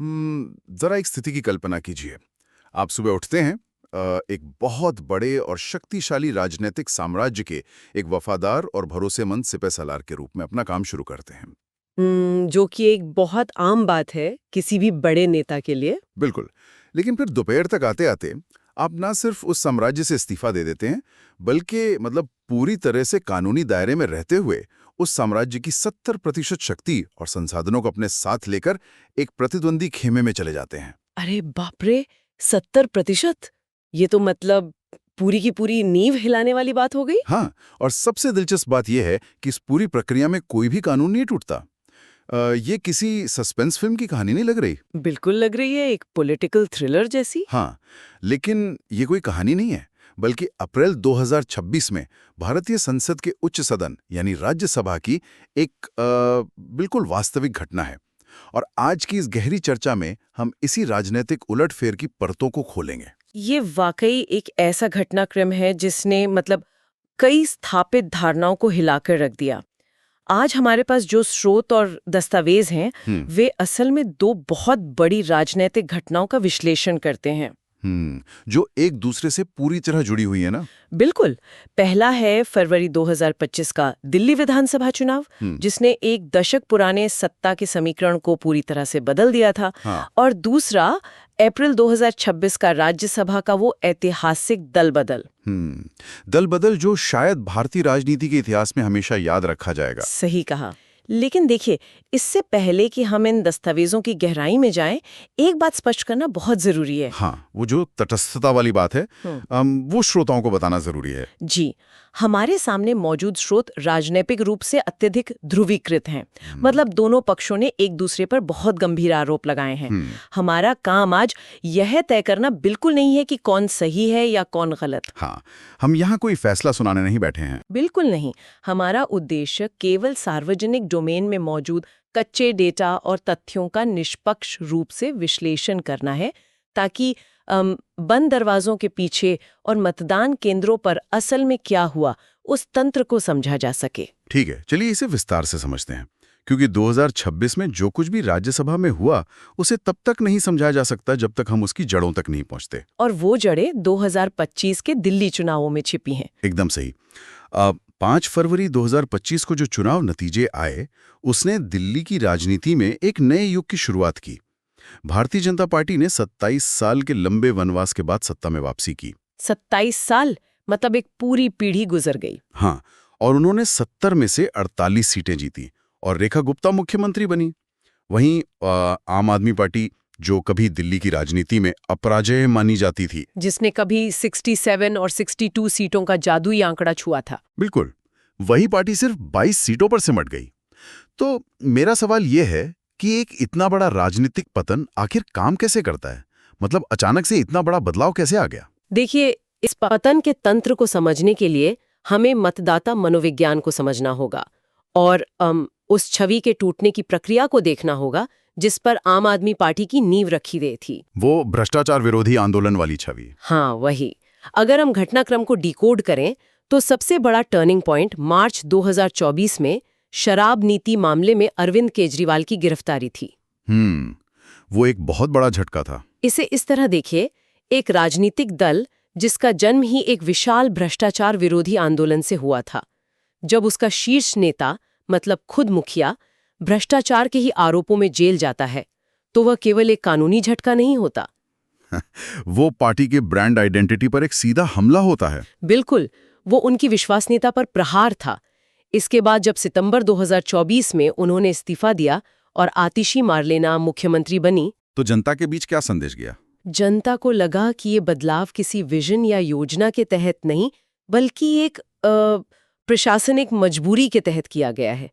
जरा एक स्थिति की कल्पना कीजिए। आप सुबह उठते हैं, एक बहुत बड़े और शक्तिशाली राजनीतिक साम्राज्य के एक वफादार और भरोसेमंद सिपहसालार के रूप में अपना काम शुरू करते हैं। जो कि एक बहुत आम बात है किसी भी बड़े नेता के लिए। बिल्कुल। लेकिन फिर दोपहर तक आते-आते आप ना सिर्फ उस साम्राज्य से इस्तीफा दे देते हैं, बल्कि मतलब पूरी तरह से कानूनी दायरे में रहते हुए उस साम्राज्य की 70% शक्ति और संसाधनों को अपने साथ लेकर एक प्रतिद्वंदी खेमे में चले जाते हैं। अरे बाप रे, 70%? ये तो मतलब पूरी की पूरी नींव हिलाने वाली बात हो गई। हाँ, और सबसे दिलचस्प बात यह है कि इस पूरी प्रक्रिया में कोई भी कानून नहीं टूटता। ये किसी सस्पेंस फिल्म की कहानी नहीं लग रही। बिल्कुल लग रही है एक पॉलिटिकल थ्रिलर जैसी। हाँ, लेकिन ये कोई कहानी नहीं है, बल्कि अप्रैल 2026 में भारतीय संसद के उच्च सदन यानी राज्यसभा की एक बिल्कुल वास्तविक घटना है। और आज की इस गहरी चर्चा में हम इसी राजनीतिक उलटफेर की परतों को खोलेंगे। ये वाकई एक ऐसा घटनाक्रम है जिसने मतलब कई स्थापित धारणाओं को हिलाकर रख दिया। आज हमारे पास जो स्रोत और दस्तावेज हैं, वे असल में दो बहुत बड़ी राजनीतिक घटनाओं का विश्लेषण करते हैं। जो एक दूसरे से पूरी तरह जुड़ी हुई है ना। बिल्कुल। पहला है फरवरी 2025 का दिल्ली विधानसभा चुनाव, जिसने एक दशक पुराने सत्ता के समीकरण को पूरी तरह से बदल दिया था। हाँ। और दूसरा अप्रैल 2026 का राज्यसभा का वो ऐतिहासिक दल बदल। दल बदल जो शायद भारतीय राजनीति के इतिहास में हमेशा याद रखा जाएगा। सही कहा। लेकिन देखिए, इससे पहले कि हम इन दस्तावेजों की गहराई में जाएं, एक बात स्पष्ट करना बहुत जरूरी है। हाँ, वो जो तटस्थता वाली बात है, वो श्रोताओं को बताना जरूरी है। जी, हमारे सामने मौजूद स्रोत राजनीतिक रूप से अत्यधिक ध्रुवीकृत हैं। मतलब दोनों पक्षों ने एक दूसरे पर बहुत गंभीर आरोप लगाए हैं। हमारा काम आज यह तय करना बिल्कुल नहीं है कि कौन सही है या कौन गलत। हाँ, हम यहाँ कोई फैसला सुनाने नहीं बैठे हैं। बिल्कुल नहीं। हमारा उद्देश्य केवल सार्वजनिक डोमेन में मौजूद कच्चे डेटा और तथ्यों का निष्पक्ष रूप से विश्लेषण करना है, ताकि बंद दरवाजों के पीछे और मतदान केंद्रों पर असल में क्या हुआ, उस तंत्र को समझा जा सके। ठीक है, चलिए इसे विस्तार से समझते हैं, क्योंकि 2026 में जो कुछ भी राज्यसभा में हुआ, उसे तब तक नहीं समझा जा सकता जब तक हम उसकी जड़ों तक नहीं पहुंचते। और वो जड़ें 2025 के दिल्ली चुनावों में छिपी हैं। एकदम सही। 5 फरवरी 2025 को जो चुनाव नतीजे आए, उसने दिल्ली की राजनीति में एक नए युग की शुरुआत की। भारतीय जनता पार्टी ने 27 साल के लंबे वनवास के बाद सत्ता में वापसी की। 27 साल मतलब एक पूरी पीढ़ी गुजर गई। हाँ, और उन्होंने 70 में से 48 सीटें जीती और रेखा गुप्ता मुख्यमंत्री बनी। वहीं आम आदमी पार्टी, जो कभी दिल्ली की राजनीति में अपराजय मानी जाती थी, जिसने कभी 67 और 62 सीटों का जादुई आंकड़ा छुआ था, बिल्कुल वही पार्टी सिर्फ 22 सीटों पर सिमट गई। तो मेरा सवाल यह है कि एक इतना बड़ा राजनीतिक पतन आखिर काम कैसे करता है? मतलब अचानक से इतना बड़ा बदलाव कैसे आ गया? देखिए, इस पतन के तंत्र को समझने के लिए हमें मतदाता मनोविज्ञान को समझना होगा और उस छवि के टूटने की प्रक्रिया को देखना होगा जिस पर आम आदमी पार्टी की नींव रखी गई थी। वो भ्रष्टाचार विरोधी आंदोलन वाली छवि। हाँ, वही। अगर हम घटनाक्रम को डिकोड करें तो सबसे बड़ा टर्निंग पॉइंट मार्च 2024 में शराब नीति मामले में अरविंद केजरीवाल की गिरफ्तारी थी। वो एक बहुत बड़ा झटका था। इसे इस तरह देखिए, एक राजनीतिक दल जिसका जन्म ही एक विशाल भ्रष्टाचार विरोधी आंदोलन से हुआ था, जब उसका शीर्ष नेता मतलब खुद मुखिया भ्रष्टाचार के ही आरोपों में जेल जाता है, तो वह केवल एक कानूनी झटका नहीं होता। वो पार्टी के ब्रांड आइडेंटिटी पर एक सीधा हमला होता है। बिल्कुल, वो उनकी विश्वसनीयता पर प्रहार था। इसके बाद जब सितंबर 2024 में उन्होंने इस्तीफा दिया और आतिशी मार्लेना मुख्यमंत्री बनी, तो जनता के बीच क्या संदेश गया? जनता को लगा कि ये बदलाव किसी विजन या योजना के तहत नहीं, बल्कि एक प्रशासनिक मजबूरी के तहत किया गया है।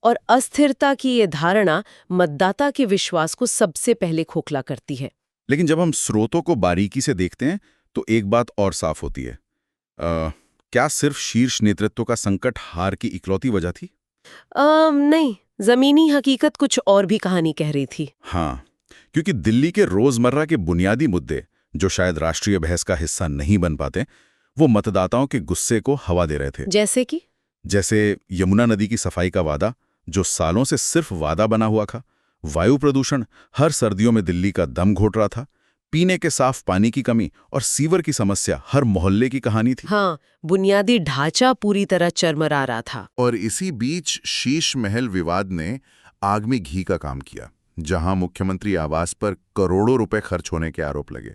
और अस्थिरता की ये धारणा मतदाता के विश्वास को सबसे पहले खोखला करती है। लेकिन जब हम स्रोतों को बारीकी से देखते हैं तो एक बात और साफ होती है। क्या सिर्फ शीर्ष नेतृत्व का संकट हार की इकलौती वजह थी? नहीं, जमीनी हकीकत कुछ और भी कहानी कह रही थी। हाँ, क्योंकि दिल्ली के रोजमर्रा के बुनियादी मुद्दे, जो शायद राष्ट्रीय बहस का हिस्सा नहीं बन पाते, वो मतदाताओं के गुस्से को हवा दे रहे थे। जैसे यमुना नदी की सफाई का वादा, जो सालों से सिर्फ वादा बना हुआ था, वायु प्रदूषण, हर सर्दियों में दिल्ली का दम घोट रहा था। पीने के साफ पानी की कमी और सीवर की समस्या हर मोहल्ले की कहानी थी। हाँ, बुनियादी ढांचा पूरी तरह चरमरा रहा था। और इसी बीच शीश महल विवाद ने आग में घी का काम किया, जहां मुख्यमंत्री आवास पर करोड़ों रुपए खर्च होने के आरोप लगे।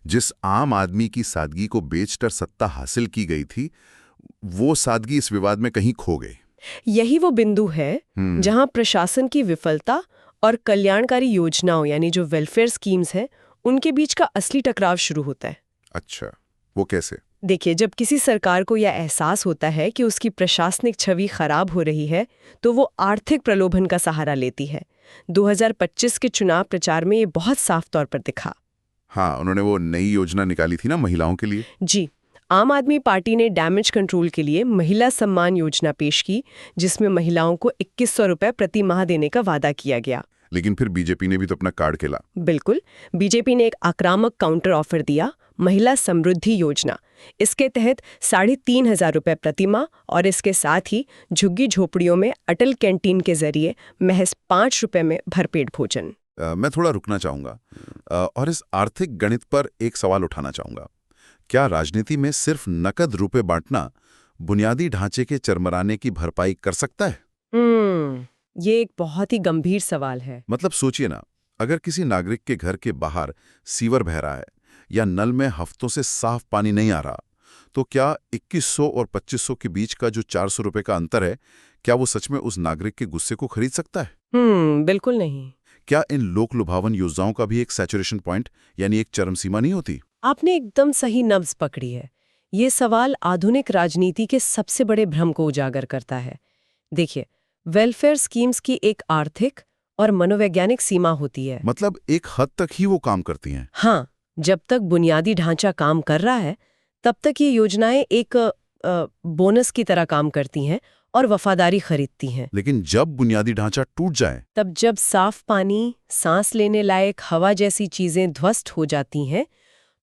जिस आम आदमी की सादगी को बेचकर सत्ता हासिल की गई थी, वो सादगी इस विवाद में कहीं खो गई। यही वो बिंदु है जहां प्रशासन की विफलता और कल्याणकारी योजनाओं यानी जो वेलफेयर स्कीम्स हैं उनके बीच का असली टकराव शुरू होता है। अच्छा, वो कैसे? देखिए, जब किसी सरकार को यह एहसास होता है कि उसकी प्रशासनिक छवि खराब हो रही है तो वो आर्थिक प्रलोभन का सहारा लेती है। 2025 के चुनाव प्रचार में ये बहुत साफ तौर पर दिखा। हाँ, उन्होंने वो नई योजना निकाली थी ना महिलाओं के लिए। जी, आम आदमी पार्टी ने डैमेज कंट्रोल के लिए महिला सम्मान योजना पेश की, जिसमें महिलाओं को 2100 रुपए प्रति माह देने का वादा किया गया। लेकिन फिर बीजेपी ने भी तो अपना कार्ड खेला। बिल्कुल, बीजेपी ने एक आक्रामक काउंटर ऑफर दिया, महिला समृद्धि योजना। इसके तहत 3500 रुपए प्रति माह और इसके साथ ही झुग्गी झोपड़ियों में अटल कैंटीन के जरिए महज 5 रुपए में भरपेट भोजन। मैं थोड़ा रुकना चाहूंगा और इस आर्थिक गणित पर एक सवाल उठाना चाहूंगा। क्या राजनीति में सिर्फ नकद रुपए बांटना बुनियादी ढांचे के चरमराने की भरपाई कर सकता है? ये एक बहुत ही गंभीर सवाल है। मतलब सोचिए ना, अगर किसी नागरिक के घर के बाहर सीवर बह रहा है या नल में हफ्तों से साफ पानी नहीं आ रहा, तो क्या 2100 और 2500 के बीच का जो 400 रुपए का अंतर है, क्या वो सच में उस नागरिक के गुस्से को खरीद सकता है? बिल्कुल नहीं। क्या इन लोक लुभावन योजनाओं का भी एक सैचुरेशन पॉइंट यानी एक चरम सीमा नहीं होती? आपने एकदम सही नब्ज पकड़ी है। ये सवाल आधुनिक राजनीति के सबसे बड़े भ्रम को उजागर करता है। देखिए, वेलफेयर स्कीम्स की एक आर्थिक और मनोवैज्ञानिक सीमा होती है। मतलब एक हद तक ही वो काम करती हैं। हाँ, जब तक बुनियादी ढांचा काम कर रहा है तब तक ये योजनाएं एक बोनस की तरह काम करती हैं और वफादारी खरीदती हैं। लेकिन जब बुनियादी ढांचा टूट जाए, तब जब साफ पानी, सांस लेने लायक हवा जैसी चीजें ध्वस्त हो जाती हैं,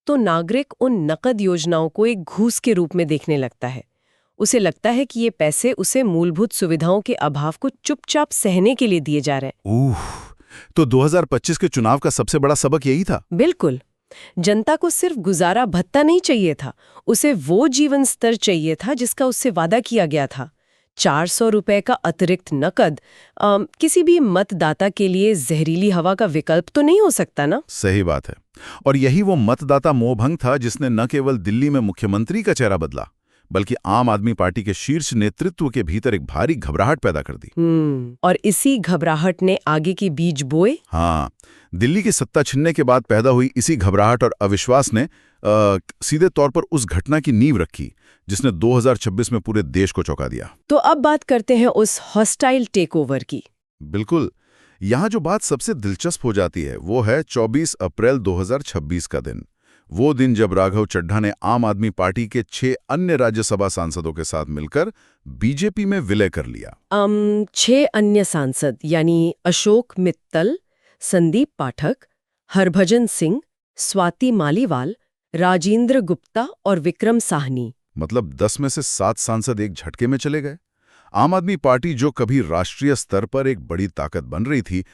तो नागरिक उन नकद योजनाओं को एक घूस के रूप में देखने लगता है। उसे लगता है कि ये पैसे उसे मूलभूत सुविधाओं के अभाव को चुपचाप सहने के लिए दिए जा रहे हैं। तो 2025 के चुनाव का सबसे बड़ा सबक यही था। बिल्कुल। जनता को सिर्फ गुजारा भत्ता नहीं चाहिए था, उसे वो जीवन स्तर चाहिए था जिसका उससे वादा किया गया था। 400 रुपए का अतिरिक्त नकद किसी भी मतदाता के लिए जहरीली हवा का विकल्प तो नहीं हो सकता ना। सही बात है। और यही वो मतदाता मोहभंग था जिसने न केवल दिल्ली में मुख्यमंत्री का चेहरा बदला, बल्कि आम आदमी पार्टी के शीर्ष नेतृत्व के भीतर एक भारी घबराहट पैदा कर दी। और इसी घबराहट ने आगे के बीज बोए। हाँ, दिल्ली की सत्ता छिनने के बाद पैदा हुई इसी घबराहट और अविश्वास ने सीधे तौर पर उस घटना की नींव रखी जिसने 2026 में पूरे देश को चौंका दिया। तो अब बात करते हैं उस हॉस्टाइल टेकओवर की। बिल्कुल। यहाँ जो बात सबसे दिलचस्प हो जाती है वो है 24 अप्रैल 2026 का दिन। वो दिन जब राघव चड्ढा ने आम आदमी पार्टी के 6 अन्य राज्यसभा सांसदों के साथ मिलकर बीजेपी में विलय कर लिया। 6 अन्य सांसद यानी अशोक मित्तल, संदीप पाठक, हरभजन सिंह, स्वाति मालीवाल, राजेंद्र गुप्ता और विक्रम साहनी। मतलब 10 में से 7 सांसद एक झटके में चले गए। आम आदमी पार्टी जो कभी राष्ट्रीय स्तर पर एक बड़ी ताकत बन रही थी,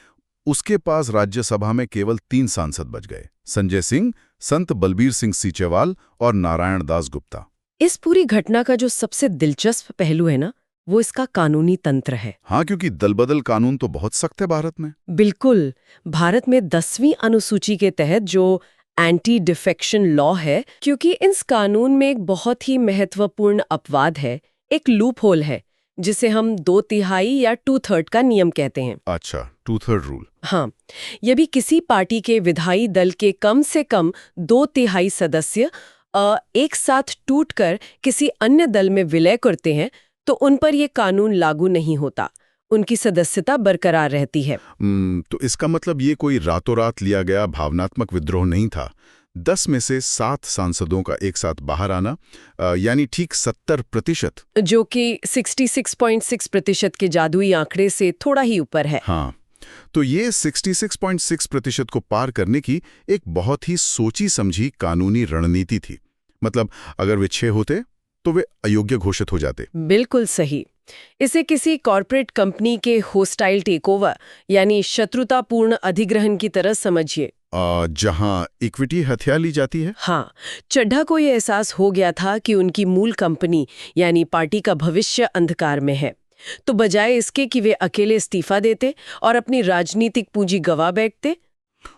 उसके पास राज्यसभा में केवल 3 सांसद बच गए, संजय सिंह, संत बलबीर सिंह सीचेवाल और नारायण दास गुप्ता। इस पूरी घटना का जो सबसे दिलचस्प पहलू है ना, वो इसका कानूनी तंत्र है। हाँ, क्योंकि दलबदल कानून तो बहुत सख्त है भारत में। बिल्कुल। भारत में 10वीं अनुसूची के तहत जो एंटी डिफेक्शन लॉ है, क्योंकि इस कानून में एक बहुत ही महत्वपूर्ण अपवाद है, एक लूप होल है जिसे हम 2/3 या 2/3 का नियम कहते हैं। अच्छा, 2/3 रूल। हाँ, यदि किसी पार्टी के विधायी दल के कम से कम 2/3 सदस्य एक साथ टूटकर किसी अन्य दल में विलय करते हैं तो उन पर यह कानून लागू नहीं होता, उनकी सदस्यता बरकरार रहती है। तो इसका मतलब ये कोई रातों रात लिया गया भावनात्मक विद्रोह नहीं था। 10 में से 7 सांसदों का एक साथ बाहर आना, यानी ठीक 70%, जो कि 66.6% के जादुई आंकड़े से थोड़ा ही ऊपर है। हाँ, तो ये 66.6% को पार करने की एक बहुत ही सोची समझी कानूनी रणनीति थी। मतलब अगर वे 6 होते तो वे अयोग्य घोषित हो जाते। बिल्कुल सही। इसे किसी कॉरपोरेट कंपनी के होस्टाइल टेकओवर यानी शत्रुतापूर्ण अधिग्रहण की तरह समझिए। जहां इक्विटी हथिया ली जाती है। हाँ, चड्ढा को ये एहसास हो गया था कि उनकी मूल कंपनी यानी पार्टी का भविष्य अंधकार में है। तो बजाय इसके कि वे अकेले इस्तीफा देते और अपनी राजनीतिक पूंजी गंवा बैठते,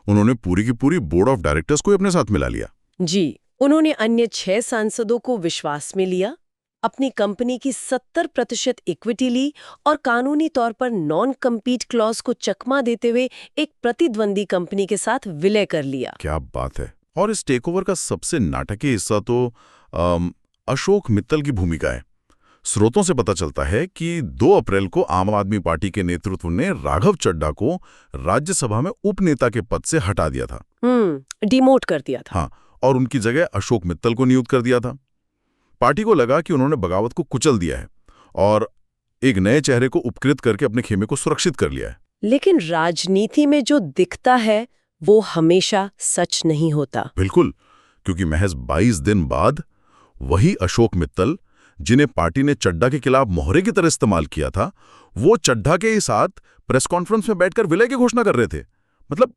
उन्होंने पूरी की पूरी बोर्ड ऑफ डायरेक्टर्स को अपने साथ मिला लिया। जी, उन्होंने अन्य 6 सांसदों को विश्वास में लिया, अपनी कंपनी की 70% इक्विटी ली और कानूनी तौर पर नॉन कम्पीट क्लॉज को चकमा देते हुए एक प्रतिद्वंदी कंपनी के साथ विलय कर लिया। क्या बात है। और इस टेकओवर का सबसे नाटकीय हिस्सा तो अशोक मित्तल की भूमिका है। स्रोतों से पता चलता है कि 2 अप्रैल को आम आदमी पार्टी के नेतृत्व ने राघव चड्ढा को राज्यसभा में उपनेता के पद से हटा दिया था। डिमोट कर दिया था। हाँ, और उनकी जगह अशोक मित्तल को नियुक्त कर दिया था। पार्टी को लगा कि उन्होंने बगावत को कुचल दिया है और एक नए चेहरे को उपकृत करके अपने खेमे को सुरक्षित कर लिया है। लेकिन राजनीति में जो दिखता है वो हमेशा सच नहीं होता। बिल्कुल, क्योंकि महज 22 दिन बाद वही अशोक मित्तल जिन्हें पार्टी ने चड्ढा के खिलाफ मोहरे की तरह इस्तेमाल किया था, वो चड्ढा के ही साथ प्रेस कॉन्फ्रेंस में बैठकर विलय की घोषणा कर रहे थे। मतलब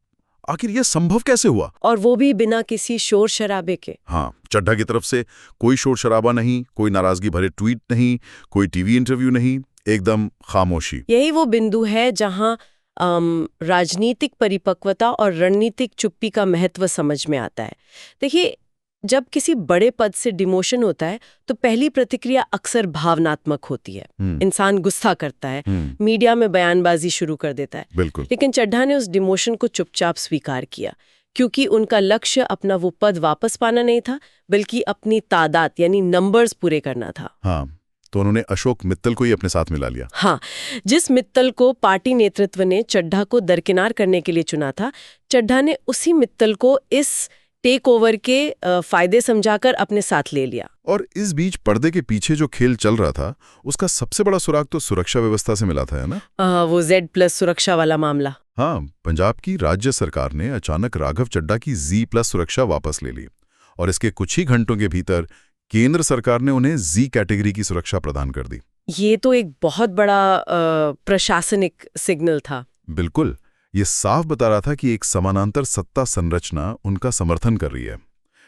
आखिर यह संभव कैसे हुआ? और वो भी बिना किसी शोर शराबे के। हाँ, चड्ढा की तरफ से कोई शोर शराबा नहीं, कोई नाराजगी भरे ट्वीट नहीं, कोई टीवी इंटरव्यू नहीं, एकदम खामोशी। यही वो बिंदु है जहां राजनीतिक परिपक्वता और रणनीतिक चुप्पी का महत्व समझ में आता है। देखिए, जब किसी बड़े पद से डिमोशन होता है तो पहली प्रतिक्रिया अक्सर भावनात्मक होती है। इंसान गुस्सा करता है, मीडिया में बयानबाजी शुरू कर देता है। बिल्कुल। लेकिन चड्ढा ने उस डिमोशन को चुपचाप स्वीकार किया, क्योंकि उनका लक्ष्य अपना वो पद वापस पाना नहीं था, बल्कि अपनी तादाद यानी नंबर्स पूरे करना था। हाँ, तो उन्होंने अशोक मित्तल को ही अपने साथ मिला लिया। हाँ, जिस मित्तल को पार्टी नेतृत्व ने चड्ढा को दरकिनार करने के लिए चुना था, चड्ढा ने उसी मित्तल को इस टेक ओवर के फायदे समझाकर अपने साथ ले लिया। और इस बीच पर्दे के पीछे जो खेल चल रहा था, उसका सबसे बड़ा सुराग तो सुरक्षा व्यवस्था से मिला था, है ना? वो Z+ सुरक्षा वाला मामला। हाँ, पंजाब की राज्य सरकार ने अचानक राघव चड्ढा की Z+ सुरक्षा वापस ले ली और इसके कुछ ही घंटों के भीतर केंद्र सरकार ने उन्हें Z कैटेगरी की सुरक्षा प्रदान कर दी। ये तो एक बहुत बड़ा प्रशासनिक सिग्नल था। बिल्कुल, ये साफ बता रहा था कि एक समानांतर सत्ता संरचना उनका समर्थन कर रही है।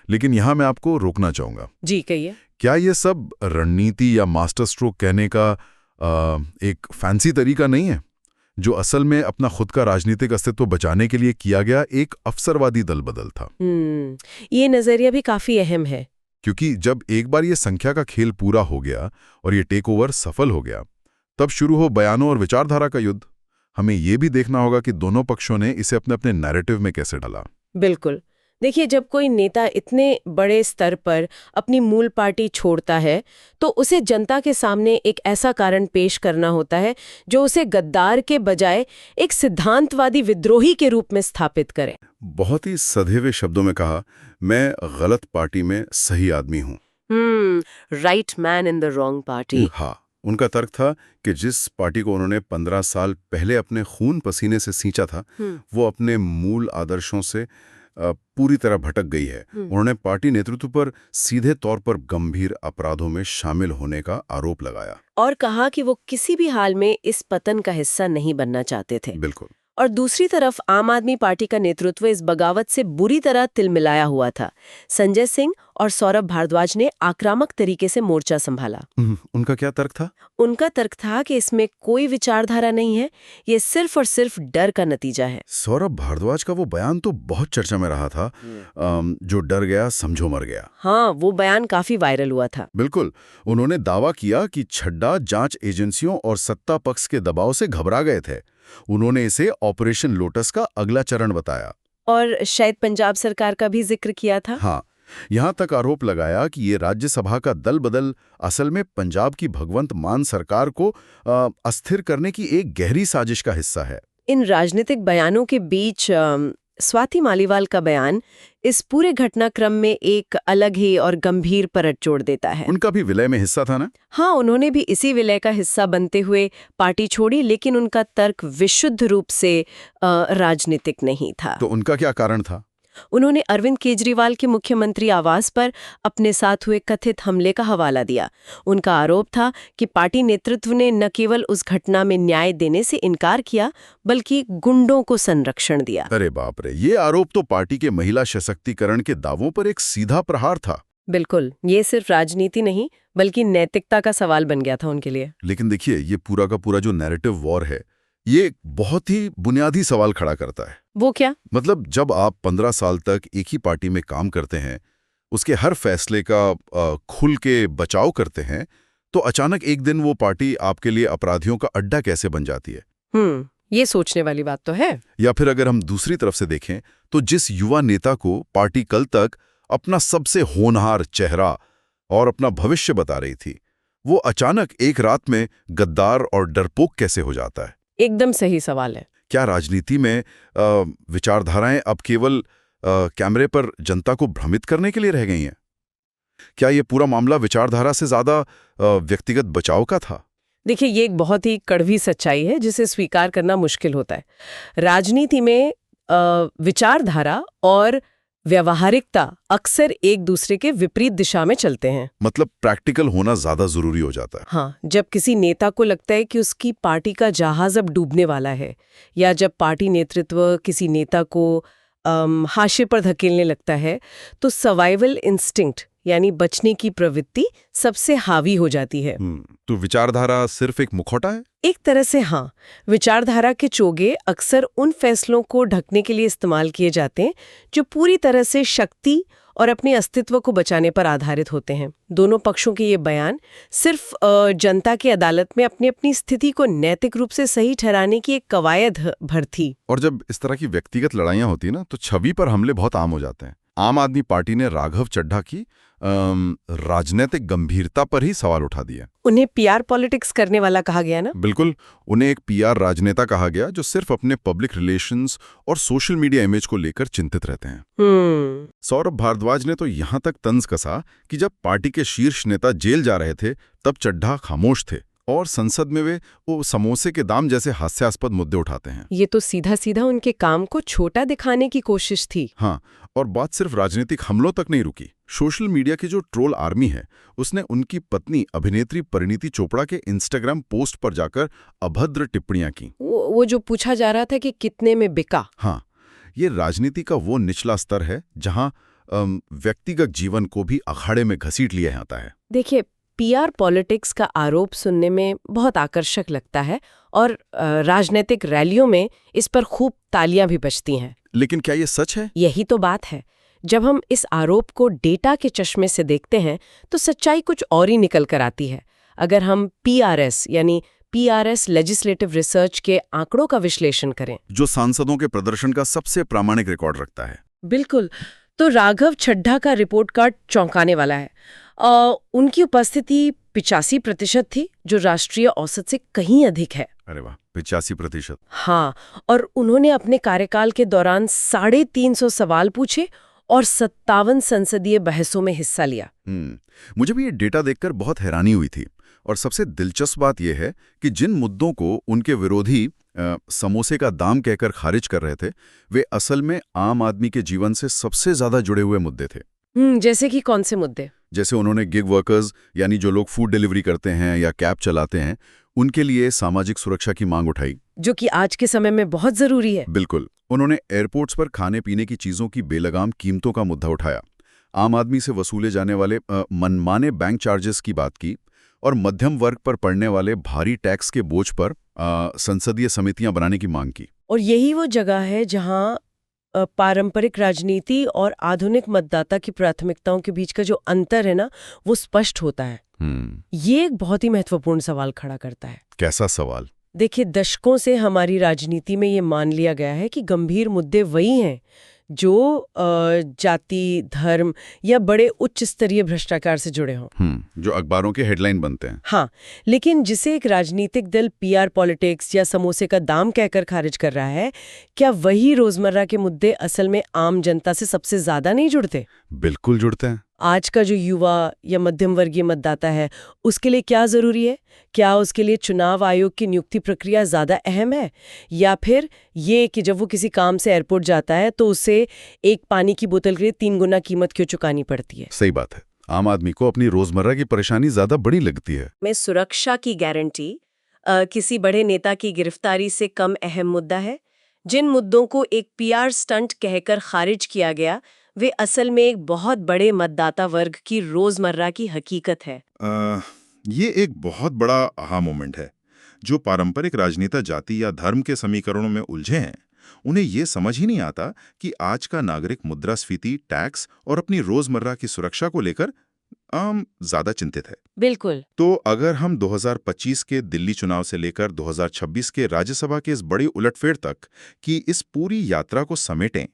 लेकिन यहां मैं आपको रोकना चाहूंगा। जी, कहिए। क्या ये सब रणनीति या मास्टर स्ट्रोक कहने का एक फैंसी तरीका नहीं है, जो असल में अपना खुद का राजनीतिक अस्तित्व बचाने के लिए किया गया एक अवसरवादी दल बदल था? ये नजरिया भी काफी अहम है, क्योंकि जब एक बार ये संख्या का खेल पूरा हो गया और ये टेक ओवर सफल हो गया, तब शुरू हो बयानों और विचारधारा का युद्ध। हमें ये भी देखना होगा कि दोनों पक्षों ने इसे अपने अपने नैरेटिव में कैसे डाला। बिल्कुल। देखिए, जब कोई नेता इतने बड़े स्तर पर अपनी मूल पार्टी छोड़ता है तो उसे जनता के सामने एक ऐसा कारण पेश करना होता है जो उसे गद्दार के बजाय एक सिद्धांतवादी विद्रोही के रूप में स्थापित करे। बहुत ही सधे हुए शब्दों में कहा, मैं गलत पार्टी में सही आदमी हूँ। Right man in the wrong party. हाँ, उनका तर्क था कि जिस पार्टी को उन्होंने 15 साल पहले अपने खून पसीने से सींचा था, वो अपने मूल आदर्शों से पूरी तरह भटक गई है। उन्होंने पार्टी नेतृत्व पर सीधे तौर पर गंभीर अपराधों में शामिल होने का आरोप लगाया और कहा कि वो किसी भी हाल में इस पतन का हिस्सा नहीं बनना चाहते थे। बिल्कुल। और दूसरी तरफ आम आदमी पार्टी का नेतृत्व इस बगावत से बुरी तरह तिलमिलाया हुआ था। संजय सिंह और सौरभ भारद्वाज ने आक्रामक तरीके से मोर्चा संभाला। उनका क्या तर्क था? उनका तर्क था कि इसमें कोई विचारधारा नहीं है, ये सिर्फ और सिर्फ डर का नतीजा है। सौरभ भारद्वाज का वो बयान तो बहुत चर्चा में रहा था, जो डर गया समझो मर गया। हाँ, वो बयान काफी वायरल हुआ था। बिल्कुल। उन्होंने दावा किया कि चड्ढा जांच एजेंसियों और सत्ता पक्ष के दबाव से घबरा गए थे। उन्होंने इसे ऑपरेशन लोटस का अगला चरण बताया और शायद पंजाब सरकार का भी जिक्र किया था। हाँ, यहां तक आरोप लगाया कि ये राज्यसभा का दल बदल असल में पंजाब की भगवंत मान सरकार को अस्थिर करने की एक गहरी साजिश का हिस्सा है। इन राजनीतिक बयानों के बीच स्वाति मालीवाल का बयान इस पूरे घटनाक्रम में एक अलग ही और गंभीर परत जोड़ देता है। उनका भी विलय में हिस्सा था ना? हाँ, उन्होंने भी इसी विलय का हिस्सा बनते हुए पार्टी छोड़ी, लेकिन उनका तर्क विशुद्ध रूप से राजनीतिक नहीं था। तो उनका क्या कारण था? उन्होंने अरविंद केजरीवाल के मुख्यमंत्री आवास पर अपने साथ हुए कथित हमले का हवाला दिया। उनका आरोप था कि पार्टी नेतृत्व ने न केवल उस घटना में न्याय देने से इनकार किया, बल्कि गुंडों को संरक्षण दिया। अरे बाप रे, ये आरोप तो पार्टी के महिला सशक्तिकरण के दावों पर एक सीधा प्रहार था। बिल्कुल, ये सिर्फ राजनीति नहीं बल्कि नैतिकता का सवाल बन गया था उनके लिए। लेकिन देखिए, ये पूरा का पूरा जो नैरेटिव वॉर है, ये एक बहुत ही बुनियादी सवाल खड़ा करता है। वो क्या? मतलब जब आप 15 साल तक एक ही पार्टी में काम करते हैं, उसके हर फैसले का खुल के बचाव करते हैं, तो अचानक एक दिन वो पार्टी आपके लिए अपराधियों का अड्डा कैसे बन जाती है? ये सोचने वाली बात तो है। या फिर अगर हम दूसरी तरफ से देखें, तो जिस युवा नेता को पार्टी कल तक अपना सबसे होनहार चेहरा और अपना भविष्य बता रही थी, वो अचानक एक रात में गद्दार और डरपोक कैसे हो जाता है? एकदम सही सवाल है। क्या राजनीति में विचारधाराएं अब केवल कैमरे पर जनता को भ्रमित करने के लिए रह गई हैं? क्या ये पूरा मामला विचारधारा से ज्यादा व्यक्तिगत बचाव का था? देखिए, ये एक बहुत ही कड़वी सच्चाई है जिसे स्वीकार करना मुश्किल होता है। राजनीति में विचारधारा और व्यावहारिकता अक्सर एक दूसरे के विपरीत दिशा में चलते हैं। मतलब प्रैक्टिकल होना ज्यादा जरूरी हो जाता है। हाँ, जब किसी नेता को लगता है कि उसकी पार्टी का जहाज अब डूबने वाला है, या जब पार्टी नेतृत्व किसी नेता को हाशिए पर धकेलने लगता है, तो सर्वाइवल इंस्टिंक्ट यानी बचने की प्रवृत्ति सबसे हावी हो जाती है। तो विचारधारा सिर्फ एक मुखौटा है? एक तरह से हाँ। विचारधारा के चोगे अक्सर उन फैसलों को ढकने के लिए इस्तेमाल किए जाते हैं जो पूरी तरह से शक्ति और अपने अस्तित्व को बचाने पर आधारित होते हैं। दोनों पक्षों के ये बयान सिर्फ जनता की अदालत में अपनी अपनी स्थिति को नैतिक रूप से सही ठहराने की एक कवायद भर थी। और जब इस तरह की व्यक्तिगत लड़ाइयां होती है ना, तो छवि पर हमले बहुत आम हो जाते हैं। आम आदमी पार्टी ने राघव चड्ढा की राजनीतिक गंभीरता पर ही सवाल उठा दिया। उन्हें पीआर पॉलिटिक्स करने वाला कहा गया ना? बिल्कुल, उन्हें एक पीआर राजनेता कहा गया जो सिर्फ अपने पब्लिक रिलेशंस और सोशल मीडिया इमेज को लेकर चिंतित रहते हैं। सौरभ भारद्वाज ने तो यहां तक तंज कसा कि जब पार्टी के शीर्ष नेता जेल जा रहे थे, तब चड्ढा खामोश थे और संसद में वो समोसे के दाम जैसे हास्यास्पद मुद्दे उठाते हैं। ये तो सीधा सीधा उनके काम को छोटा दिखाने की कोशिश थी। हाँ, और बात सिर्फ राजनीतिक हमलों तक नहीं रुकी। सोशल मीडिया की जो ट्रोल आर्मी है, उसने उनकी पत्नी अभिनेत्री परिणीति चोपड़ा के इंस्टाग्राम पोस्ट पर जाकर अभद्र टिप्पणियां की। वो जो पूछा जा रहा था कि कितने में बिका। हाँ, ये राजनीति का वो निचला स्तर है जहां व्यक्तिगत जीवन को भी अखाड़े में घसीट लिया जाता है। देखिए, पीआर पॉलिटिक्स का आरोप सुनने में बहुत आकर्षक लगता है और राजनीतिक रैलियों में इस पर खूब तालियां भी बजती हैं। लेकिन क्या ये सच है? यही तो बात है। जब हम इस आरोप को डेटा के चश्मे से देखते हैं तो सच्चाई कुछ और ही निकल कर आती है। अगर हम पीआरएस यानी पीआरएस लेजिस्लेटिव रिसर्च के आंकड़ों का विश्लेषण करें, जो सांसदों के प्रदर्शन का सबसे प्रामाणिक रिकॉर्ड रखता है, बिल्कुल, तो राघव चड्ढा का रिपोर्ट कार्ड चौंकाने वाला है। उनकी उपस्थिति 85% थी, जो राष्ट्रीय औसत से कहीं अधिक है। अरे वाह, 85%। हाँ, और उन्होंने अपने कार्यकाल के दौरान 350 सवाल पूछे और 57 संसदीय बहसों में हिस्सा लिया। मुझे भी ये डेटा देखकर बहुत हैरानी हुई थी। और सबसे दिलचस्प बात यह है कि जिन मुद्दों को उनके विरोधी समोसे का दाम कहकर खारिज कर रहे थे, वे असल में आम आदमी के जीवन से सबसे ज्यादा जुड़े हुए मुद्दे थे। जैसे कि कौन से मुद्दे? जैसे उन्होंने गिग वर्कर्स यानी जो लोग फूड डिलीवरी करते हैं या कैब चलाते हैं, उनके लिए सामाजिक सुरक्षा की मांग उठाई, जो कि आज के समय में बहुत जरूरी है। बिल्कुल, उन्होंने एयरपोर्ट्स पर खाने पीने की चीजों की बेलगाम कीमतों का मुद्दा उठाया, आम आदमी से वसूले जाने वाले मनमाने बैंक चार्जेस की बात की और मध्यम वर्ग पर पड़ने वाले भारी टैक्स के बोझ पर संसदीय समितियां बनाने की मांग की। और यही वो जगह है जहां पारंपरिक राजनीति और आधुनिक मतदाता की प्राथमिकताओं के बीच का जो अंतर है ना, वो स्पष्ट होता है। ये एक बहुत ही महत्वपूर्ण सवाल खड़ा करता है। कैसा सवाल? देखिए, दशकों से हमारी राजनीति में ये मान लिया गया है कि गंभीर मुद्दे वही हैं जो जाति, धर्म या बड़े उच्च स्तरीय भ्रष्टाचार से जुड़े हों, जो अखबारों के हेडलाइन बनते हैं। हाँ, लेकिन जिसे एक राजनीतिक दल पीआर पॉलिटिक्स या समोसे का दाम कहकर खारिज कर रहा है, क्या वही रोजमर्रा के मुद्दे असल में आम जनता से सबसे ज्यादा नहीं जुड़ते? बिल्कुल जुड़ते हैं। आज का जो युवा या मध्यम वर्गीय मतदाता है उसके लिए क्या जरूरी है? क्या उसके लिए चुनाव आयोग की नियुक्ति प्रक्रिया ज्यादा अहम है, या फिर ये कि जब वो किसी काम से एयरपोर्ट जाता है तो उसे एक पानी की बोतल के लिए 3 गुना कीमत क्यों चुकानी पड़ती है? सही बात है। आम आदमी को अपनी रोजमर्रा की परेशानी ज्यादा बड़ी लगती है। में सुरक्षा की गारंटी किसी बड़े नेता की गिरफ्तारी से कम अहम मुद्दा है? जिन मुद्दों को एक पीआर स्टंट कहकर खारिज किया गया, वे असल में एक बहुत बड़े मतदाता वर्ग की रोजमर्रा की हकीकत है। ये एक बहुत बड़ा आहा मोमेंट है। जो पारंपरिक राजनेता जाति या धर्म के समीकरणों में उलझे हैं, उन्हें ये समझ ही नहीं आता कि आज का नागरिक मुद्रास्फीति, टैक्स और अपनी रोजमर्रा की सुरक्षा को लेकर ज्यादा चिंतित है। बिल्कुल। तो अगर हम 2025 के दिल्ली चुनाव से लेकर 2026 के राज्यसभा के इस बड़ी उलटफेर तक की इस पूरी यात्रा को समेटें,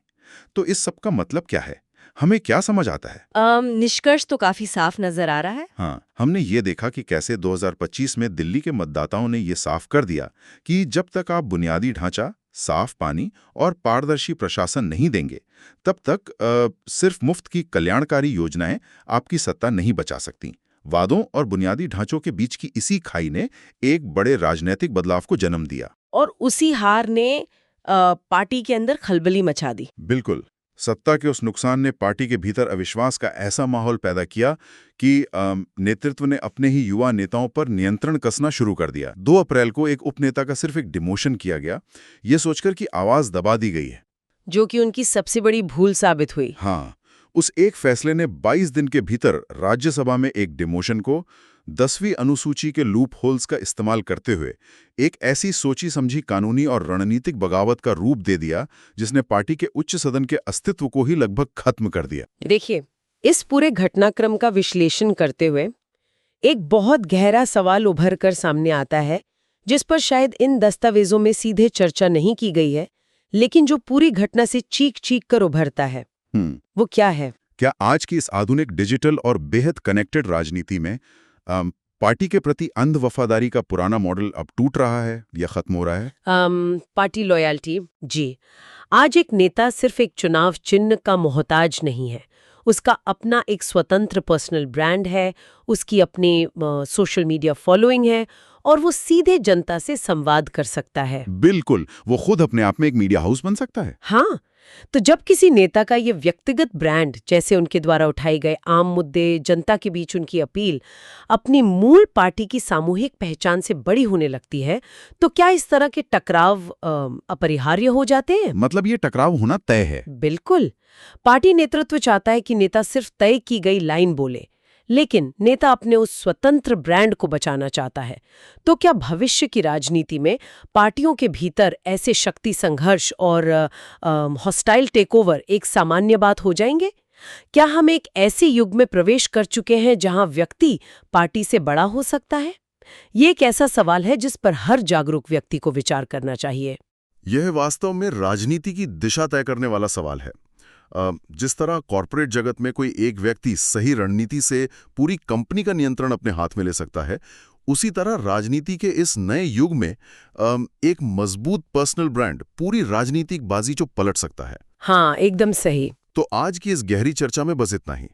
तो इस सब का मतलब क्या है? हमें क्या समझ आता है? निष्कर्ष तो काफी साफ नजर आ रहा है। हाँ, हमने ये देखा कि कैसे 2025 में दिल्ली के मतदाताओं ने ये साफ कर दिया कि जब तक आप बुनियादी ढांचा, साफ पानी और पारदर्शी प्रशासन नहीं देंगे, तब तक सिर्फ मुफ्त की कल्याणकारी योजनाएं आपकी सत्ता नहीं बचा सकती। वादों और बुनियादी ढांचों के बीच की इसी खाई ने एक बड़े राजनीतिक बदलाव को जन्म दिया। और उसी हार ने पार्टी के अंदर खलबली मचा दी। बिल्कुल। सत्ता के उस नुकसान ने पार्टी के भीतर अविश्वास का ऐसा माहौल पैदा किया कि नेतृत्व ने अपने ही युवा नेताओं पर नियंत्रण कसना शुरू कर दिया। 2 अप्रैल को एक उपनेता का सिर्फ एक डिमोशन किया गया, ये सोचकर कि आवाज दबा दी गई है, जो कि उनकी सबसे बड़ी भूल साबित हुई। हाँ, उस एक फैसले ने 22 दिन के भीतर राज्यसभा में एक डिमोशन को 10वीं अनुसूची के लूप होल्स का इस्तेमाल करते हुए एक ऐसी सोची समझी कानूनी और रणनीतिक बगावत का रूप दे दिया जिसने पार्टी के उच्च सदन के अस्तित्व को ही लगभग खत्म कर दिया। देखिए, इस पूरे घटनाक्रम का विश्लेषण करते हुए एक बहुत गहरा सवाल उभर कर सामने आता है, जिस पर शायद इन दस्तावेजों में सीधे चर्चा नहीं की गई है, लेकिन जो पूरी घटना से चीख चीख कर उभरता है। वो क्या है? क्या आज की इस आधुनिक डिजिटल और बेहद कनेक्टेड राजनीति में पार्टी के प्रति अंध वफादारी का पुराना मॉडल अब टूट रहा है या खत्म हो रहा है? पार्टी लॉयल्टी, जी। आज एक नेता सिर्फ एक चुनाव चिन्ह का मोहताज नहीं है। उसका अपना एक स्वतंत्र पर्सनल ब्रांड है, उसकी अपनी सोशल मीडिया फॉलोइंग है, और वो सीधे जनता से संवाद कर सकता है। बिल्कुल, वो खुद अपने आप में एक मीडिया हाउस बन सकता है। हाँ, तो जब किसी नेता का ये व्यक्तिगत ब्रांड, जैसे उनके द्वारा उठाए गए आम मुद्दे, जनता के बीच उनकी अपील, अपनी मूल पार्टी की सामूहिक पहचान से बड़ी होने लगती है, तो क्या इस तरह के टकराव अपरिहार्य हो जाते हैं? मतलब ये टकराव होना तय है। बिल्कुल। पार्टी नेतृत्व चाहता है कि नेता सिर्फ तय की गई लाइन बोले, लेकिन नेता अपने उस स्वतंत्र ब्रांड को बचाना चाहता है। तो क्या भविष्य की राजनीति में पार्टियों के भीतर ऐसे शक्ति संघर्ष और हॉस्टाइल टेकओवर एक सामान्य बात हो जाएंगे? क्या हम एक ऐसे युग में प्रवेश कर चुके हैं जहां व्यक्ति पार्टी से बड़ा हो सकता है? ये एक ऐसा सवाल है जिस पर हर जागरूक व्यक्ति को विचार करना चाहिए। यह वास्तव में राजनीति की दिशा तय करने वाला सवाल है। जिस तरह कॉरपोरेट जगत में कोई एक व्यक्ति सही रणनीति से पूरी कंपनी का नियंत्रण अपने हाथ में ले सकता है, उसी तरह राजनीति के इस नए युग में एक मजबूत पर्सनल ब्रांड पूरी राजनीतिक बाजी जो पलट सकता है। हाँ, एकदम सही। तो आज की इस गहरी चर्चा में बस इतना ही।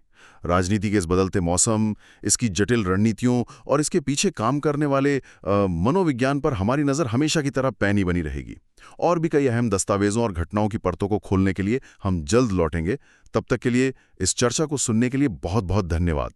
राजनीति के इस बदलते मौसम, इसकी जटिल रणनीतियों और इसके पीछे काम करने वाले मनोविज्ञान पर हमारी नज़र हमेशा की तरह पैनी बनी रहेगी। और भी कई अहम दस्तावेजों और घटनाओं की परतों को खोलने के लिए हम जल्द लौटेंगे। तब तक के लिए इस चर्चा को सुनने के लिए बहुत बहुत धन्यवाद।